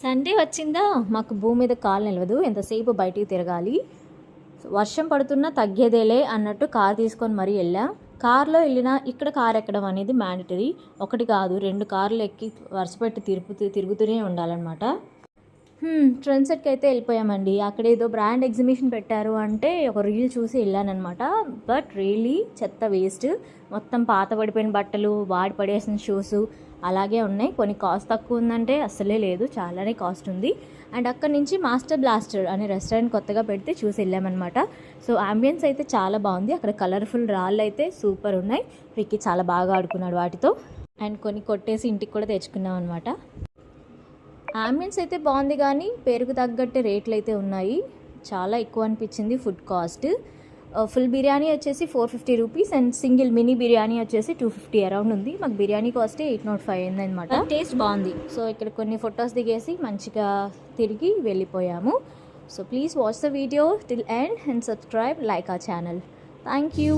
Sunday వచ్చిందా మాకు భూమి మీద కాలు నిలవదు, ఎంతసేపు బయటికి తిరగాలి. వర్షం పడుతున్నా తగ్గేదేలే అన్నట్టు కార్ తీసుకొని మరీ వెళ్ళా. కార్లో వెళ్ళినా ఇక్కడ కార్ ఎక్కడం అనేది మ్యాండటరీ. ఒకటి కాదు 2 కార్లు ఎక్కి వరుసపెట్టి తిరుగుతూనే ఉండాలన్నమాట. ట్రెండ్ సెట్కి అయితే వెళ్ళిపోయామండి. అక్కడ ఏదో బ్రాండ్ ఎగ్జిబిషన్ పెట్టారు అంటే ఒక రీల్ చూసి వెళ్ళానమాట. బట్ రియలీ చెత్త వేస్ట్. మొత్తం పాత పడిపోయిన బట్టలు, వాడి పడేసిన షూస్ అలాగే ఉన్నాయి. కొన్ని కాస్ట్ తక్కువ ఉందంటే అస్సలే లేదు, చాలానే కాస్ట్ ఉంది. అండ్ అక్కడ నుంచి మాస్టర్ బ్లాస్టర్ అనే రెస్టారెంట్ కొత్తగా పెడితే చూసి వెళ్ళామన్నమాట. సో అంబియన్స్ అయితే చాలా బాగుంది. అక్కడ కలర్ఫుల్ రాళ్ళు అయితే సూపర్ ఉన్నాయి. విక్కీ చాలా బాగా ఆడుకున్నాడు వాటితో. అండ్ కొన్ని కొట్టేసి ఇంటికి కూడా తెచ్చుకున్నాం అనమాట. అంబియన్స్ అయితే బాగుంది కానీ పేరుకు తగ్గట్టు రేట్లు అయితే ఉన్నాయి. చాలా ఎక్కువ అనిపించింది ఫుడ్ కాస్ట్. ఫుల్ బిర్యానీ వచ్చేసి 450 rupees and single mini biryani వచ్చేసి 250 అరౌండ్ ఉంది. మాకు బిర్యానీ కాస్ట్ 805 అయింది అనమాట. టేస్ట్ బాగుంది. సో ఇక్కడ కొన్ని ఫొటోస్ దిగేసి మంచిగా తిరిగి వెళ్ళిపోయాము. So please watch the video till end and subscribe, like our channel. Thank you.